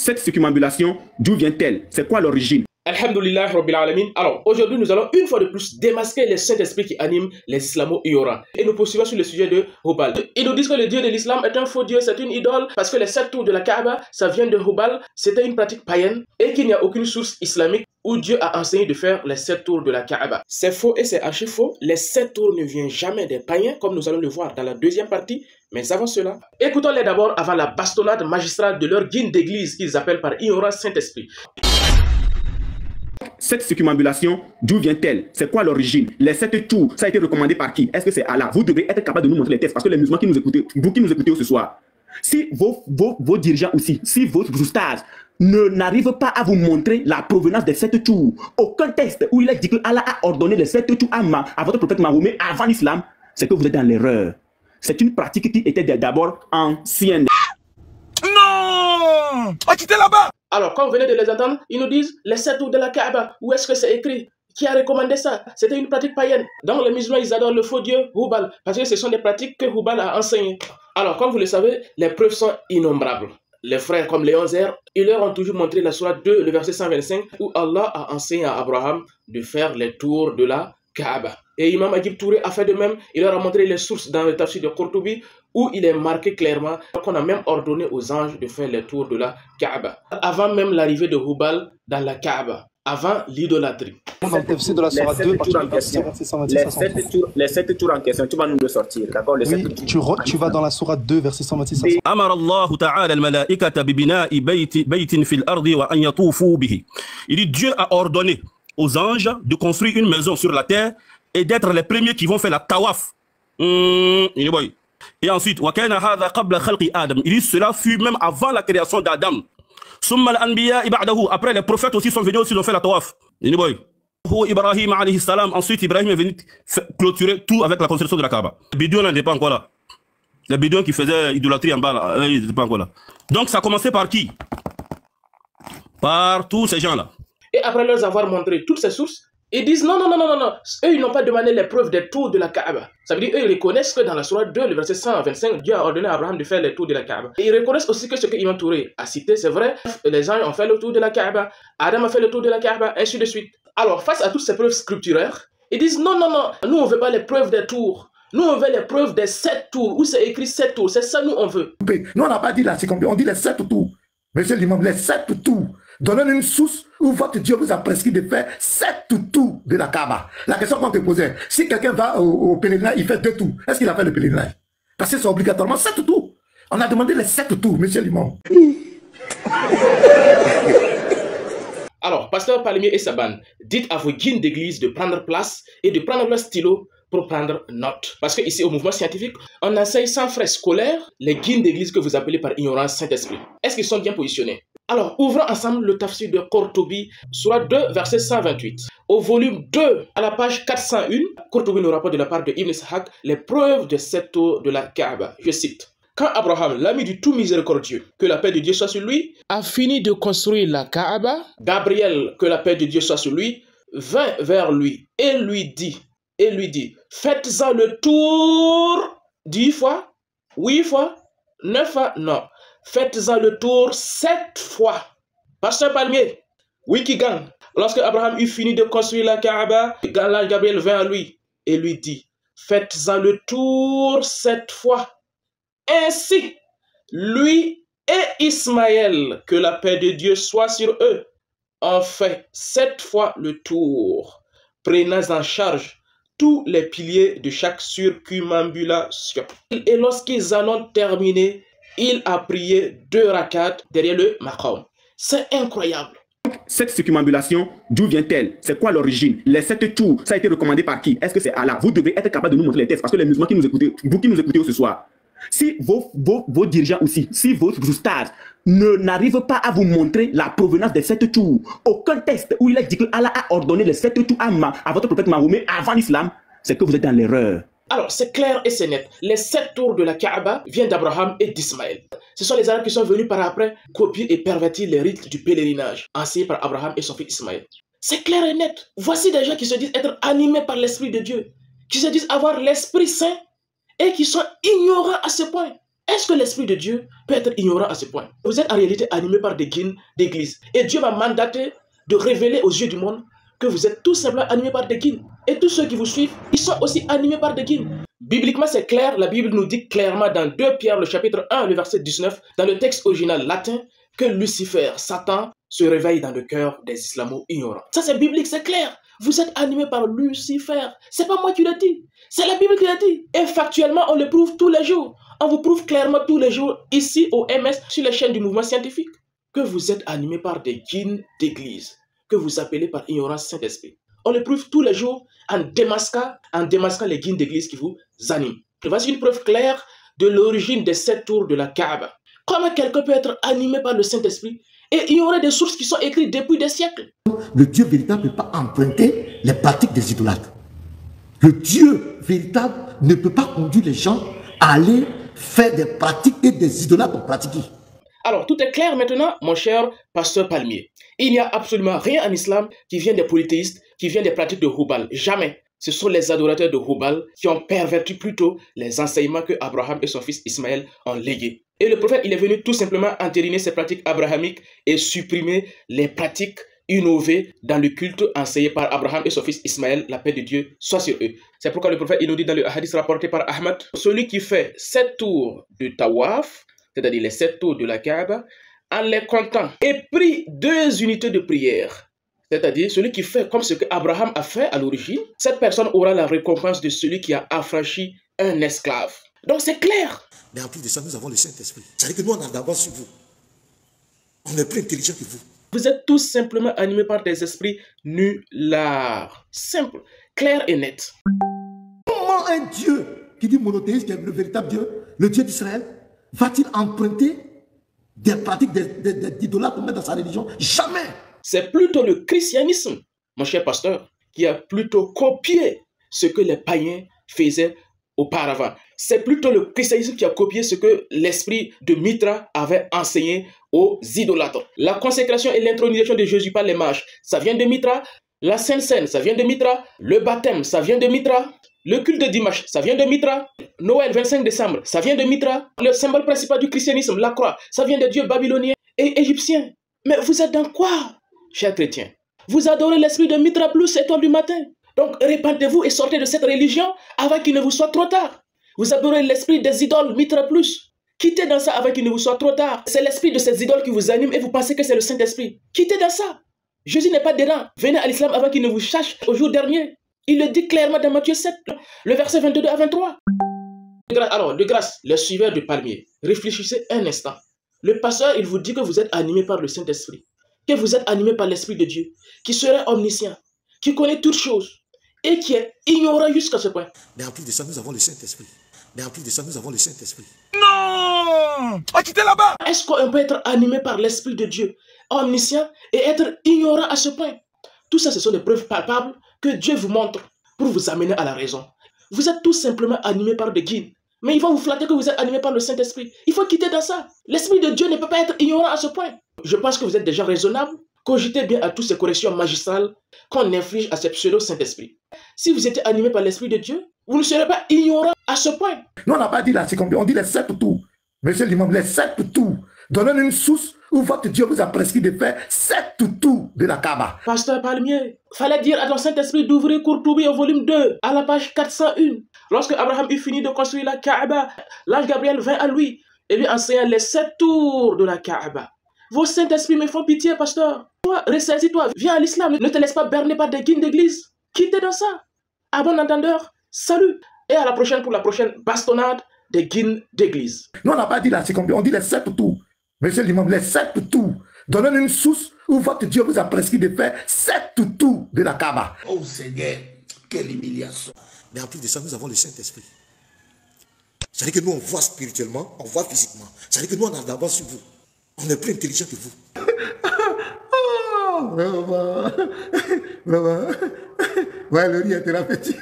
Cette circumambulation, d'où vient-elle? C'est quoi l'origine? Alhamdulillah Rabbil Alamin. Alors, aujourd'hui, nous allons une fois de plus démasquer les Saint-Esprits qui animent les islamo-ignorants. Et nous poursuivons sur le sujet de Hubal. Ils nous disent que le Dieu de l'islam est un faux Dieu, c'est une idole, parce que les 7 tours de la Kaaba, ça vient de Hubal, c'était une pratique païenne, et qu'il n'y a aucune source islamique où Dieu a enseigné de faire les 7 tours de la Kaaba. C'est faux et c'est archi faux. Les 7 tours ne viennent jamais des païens, comme nous allons le voir dans la deuxième partie. Mais avant cela, écoutons-les d'abord avant la bastonnade magistrale de leur guide d'église qu'ils appellent par ignorance Saint-Esprit. Cette circumambulation, d'où vient-elle? C'est quoi l'origine? Les 7 tours, ça a été recommandé par qui? Est-ce que c'est Allah? Vous devez être capable de nous montrer les textes, parce que les musulmans qui nous écoutent, vous qui nous écoutez ce soir, si vos dirigeants aussi, si vos stars n'arrivent pas à vous montrer la provenance des 7 tours, aucun texte où il est dit que Allah a ordonné les 7 tours à votre prophète Mahomet avant l'islam, c'est que vous êtes dans l'erreur. C'est une pratique qui était d'abord ancienne. Non! Quittez là-bas! Alors, quand vous venez de les entendre, ils nous disent les 7 tours de la Kaaba. Où est-ce que c'est écrit? Qui a recommandé ça? C'était une pratique païenne. Donc, les musulmans, ils adorent le faux Dieu, Hubal, parce que ce sont des pratiques que Hubal a enseignées. Alors, comme vous le savez, les preuves sont innombrables. Les frères comme Léon Zer, ils leur ont toujours montré la sourate 2, le verset 125, où Allah a enseigné à Abraham de faire les tours de la Kaaba. Et Imam Agib Touré a fait de même. Il leur a montré les sources dans le tafsir de Qurtubi où il est marqué clairement qu'on a même ordonné aux anges de faire les tours de la Kaaba. Avant même l'arrivée de Hubal dans la Kaaba. Avant l'idolâtrie. Dans le tafsir de la sourate 2, les 7 tours en question, tu vas nous le sortir, d'accord? Oui, tu vas dans la sourate 2, verset 126. أمر الله تعالى الملائكة ببناء بيت في الأرض وأن يطوفوا به. Il dit Dieu a ordonné aux anges de construire une maison sur la terre et d'être les premiers qui vont faire la tawaf. Et ensuite, وكان هذا قبل خلق آدم. Il dit cela fut même avant la création d'Adam. ثم الأنبياء بعده. Après les prophètes aussi sont venus, aussi ils ont fait la tawaf. Ibrahim alayhi salam. Ensuite, Ibrahim est venu clôturer tout avec la construction de la Kaaba. Les Bédouins n'étaient pas encore là. Les Bédouins qui faisaient idolâtrie en bas, là, ils n'étaient pas encore là. Donc ça a commencé par qui? Par tous ces gens-là. Et après leur avoir montré toutes ces sources, ils disent non. Eux, ils n'ont pas demandé les preuves des tours de la Kaaba. Ça veut dire eux, ils reconnaissent que dans la sourate 2, le verset 125, Dieu a ordonné à Abraham de faire les tours de la Kaaba. Et ils reconnaissent aussi que ce que Imam Touré a cité, c'est vrai. Les anges ont fait le tour de la Kaaba. Adam a fait le tour de la Kaaba, ainsi de suite. Alors, face à toutes ces preuves scripturaires, ils disent non. Nous, on ne veut pas les preuves des tours. Nous, on veut les preuves des 7 tours. Où c'est écrit 7 tours. C'est ça, nous, on veut. Nous, on n'a pas dit là, c'est comme on dit les 7 tours. Monsieur l'imam, les 7 tours. Donnez une source où votre Dieu vous a prescrit de faire 7 tours de la Kaaba. La question qu'on te posait, si quelqu'un va au pèlerinage, il fait 2 tours. Est-ce qu'il a fait le pèlerinage? Parce que c'est obligatoirement 7 tours. On a demandé les 7 tours, monsieur l'imam. Alors, pasteur Palmier et Saban, dites à vos guides d'église de prendre place et de prendre leur stylo pour prendre note. Parce que ici, au mouvement scientifique, on enseigne sans frais scolaires les guides d'église que vous appelez par ignorance Saint-Esprit. Est-ce qu'ils sont bien positionnés? Alors, ouvrons ensemble le tafsir de Qurtubi, sourate 2, verset 128. Au volume 2, à la page 401, Qurtubi nous rapporte de la part de Ibn Ishaq les preuves de 7 tours de la Kaaba. Je cite. Quand Abraham, l'ami du tout miséricordieux, que la paix de Dieu soit sur lui, a fini de construire la Kaaba, Gabriel, que la paix de Dieu soit sur lui, vint vers lui et lui dit, faites-en le tour 10 fois, 8 fois, 9 fois, non. Faites-en le tour 7 fois. Pasteur Palmier, Wikigang, lorsque Abraham eut fini de construire la Kaaba, l'ange Gabriel vint à lui et lui dit, faites-en le tour 7 fois. Ainsi, lui et Ismaël, que la paix de Dieu soit sur eux, ont fait 7 fois le tour, prenant en charge tous les piliers de chaque circumambulation. Et lorsqu'ils en ont terminé, il a prié 2 rakats derrière le maqam. C'est incroyable. Cette circumambulation, d'où vient-elle? C'est quoi l'origine? Les 7 tours, ça a été recommandé par qui? Est-ce que c'est Allah? Vous devez être capable de nous montrer les textes, parce que les musulmans qui nous écoutent, vous qui nous écoutez ce soir, si vos dirigeants aussi, si vos stars n'arrivent pas à vous montrer la provenance des 7 tours, aucun texte où il est dit que Allah a ordonné les 7 tours à votre prophète Mahomet avant l'islam, c'est que vous êtes dans l'erreur. Alors, c'est clair et c'est net. Les 7 tours de la Kaaba viennent d'Abraham et d'Ismaël. Ce sont les Arabes qui sont venus par après copier et pervertir les rites du pèlerinage enseignés par Abraham et son fils Ismaël. C'est clair et net. Voici des gens qui se disent être animés par l'Esprit de Dieu, qui se disent avoir l'Esprit Saint et qui sont ignorants à ce point. Est-ce que l'Esprit de Dieu peut être ignorant à ce point? Vous êtes en réalité animé par des guides d'église. Et Dieu m'a mandaté de révéler aux yeux du monde que vous êtes tout simplement animés par des guides. Et tous ceux qui vous suivent, ils sont aussi animés par des guides. Bibliquement, c'est clair. La Bible nous dit clairement dans 2 Pierre, le chapitre 1, le verset 19, dans le texte original latin, que Lucifer, Satan, se réveille dans le cœur des islamo-ignorants. Ça, c'est biblique, c'est clair. Vous êtes animés par Lucifer. C'est pas moi qui l'ai dit. C'est la Bible qui l'a dit. Et factuellement, on le prouve tous les jours. On vous prouve clairement tous les jours, ici au MS, sur les chaînes du mouvement scientifique, que vous êtes animés par des guides d'église, que vous appelez par ignorance Saint-Esprit. On le prouve tous les jours en démasquant les guides d'église qui vous animent. Voici une preuve claire de l'origine des 7 tours de la Kaaba. Comment quelqu'un peut être animé par le Saint-Esprit et ignorer des sources qui sont écrites depuis des siècles? Le Dieu véritable ne peut pas emprunter les pratiques des idolâtres. Le Dieu véritable ne peut pas conduire les gens à aller faire des pratiques et des idolâtres ont pratiqué. Alors, tout est clair maintenant, mon cher pasteur Palmier. Il n'y a absolument rien en islam qui vient des polythéistes, qui vient des pratiques de Hubal. Jamais. Ce sont les adorateurs de Hubal qui ont perverti plutôt les enseignements que Abraham et son fils Ismaël ont légués. Et le prophète, il est venu tout simplement entériner ces pratiques abrahamiques et supprimer les pratiques innovées dans le culte enseigné par Abraham et son fils Ismaël, la paix de Dieu soit sur eux. C'est pourquoi le prophète, il nous dit dans le hadith rapporté par Ahmad, celui qui fait 7 tours de Tawaf, c'est-à-dire les 7 tours de la Kaaba, en les comptant, et prie 2 unités de prière. C'est-à-dire, celui qui fait comme ce que Abraham a fait à l'origine, cette personne aura la récompense de celui qui a affranchi un esclave. Donc c'est clair. Mais en plus de ça, nous avons le Saint-Esprit. C'est-à-dire que nous, on a d'avance sur vous. On est plus intelligent que vous. Vous êtes tous simplement animés par des esprits nullards. Simple, clair et net. Comment un Dieu qui dit monothéiste, qui est le véritable Dieu, le Dieu d'Israël, va-t-il emprunter des pratiques d'idolâtres pour mettre dans sa religion? Jamais. C'est plutôt le christianisme, mon cher pasteur, qui a plutôt copié ce que les païens faisaient auparavant. C'est plutôt le christianisme qui a copié ce que l'esprit de Mithra avait enseigné aux idolâtres. La consécration et l'intronisation de Jésus par les mages, ça vient de Mithra. La Sainte Seine, ça vient de Mithra. Le baptême, ça vient de Mithra. Le culte de dimanche, ça vient de Mithra. Noël, 25 décembre, ça vient de Mithra. Le symbole principal du christianisme, la croix, ça vient des dieux babyloniens et égyptiens. Mais vous êtes dans quoi, chers chrétiens? Vous adorez l'esprit de Mithra plus étoile du matin. Donc répandez-vous et sortez de cette religion avant qu'il ne vous soit trop tard. Vous adorez l'esprit des idoles Mithra plus. Quittez dans ça avant qu'il ne vous soit trop tard. C'est l'esprit de ces idoles qui vous anime et vous pensez que c'est le Saint-Esprit. Quittez dans ça. Jésus n'est pas dedans. Venez à l'islam avant qu'il ne vous cherche au jour dernier. Il le dit clairement dans Matthieu 7, le verset 22 à 23. Alors, de grâce, les suiveurs du palmier, réfléchissez un instant. Le pasteur, il vous dit que vous êtes animé par le Saint-Esprit, que vous êtes animé par l'Esprit de Dieu, qui serait omniscient, qui connaît toutes choses et qui est ignorant jusqu'à ce point. Mais en plus de ça, nous avons le Saint-Esprit. Mais en plus de ça, nous avons le Saint-Esprit. Non! Ah, quittez là-bas! Est-ce qu'on peut être animé par l'Esprit de Dieu, omniscient, et être ignorant à ce point? Tout ça, ce sont des preuves palpables que Dieu vous montre pour vous amener à la raison. Vous êtes tout simplement animé par des guides, mais ils vont vous flatter que vous êtes animé par le Saint-Esprit. Il faut quitter dans ça. L'Esprit de Dieu ne peut pas être ignorant à ce point. Je pense que vous êtes déjà raisonnable. Cogitez bien à toutes ces corrections magistrales qu'on inflige à ces pseudo-Saint-Esprit. Si vous étiez animé par l'Esprit de Dieu, vous ne serez pas ignorant à ce point. Nous, on n'a pas dit là, c'est combien? On dit les 7 tours. Monsieur l'imam, les 7 tours. Donnez une source où votre Dieu vous a prescrit de faire 7 tours de la Kaaba. Pasteur Palmier, fallait dire à ton Saint-Esprit d'ouvrir Courtoubi au volume 2, à la page 401. Lorsque Abraham eut fini de construire la Kaaba, l'ange Gabriel vint à lui et lui enseigna les 7 tours de la Kaaba. Vos Saint-Esprits me font pitié, pasteur. Toi, ressaisis-toi, viens à l'islam. Ne te laisse pas berner par des guides d'église. Quittez dans ça. À bon entendeur, salut. Et à la prochaine pour la prochaine bastonnade des guides d'église. Nous, on n'a pas dit là, c'est combien? On dit les 7 tours. Monsieur l'imam, les 7 tours. Donnez une source où votre Dieu vous a prescrit de faire 7 tours de la Kaaba. Oh Seigneur, quelle humiliation. Mais en plus de ça, nous avons le Saint-Esprit. C'est-à-dire que nous, on voit spirituellement, on voit physiquement. C'est-à-dire que nous, on a d'avance sur vous. On est plus intelligent que vous. Oh, vraiment. Vraiment. Ouais, le riz est thérapeutique.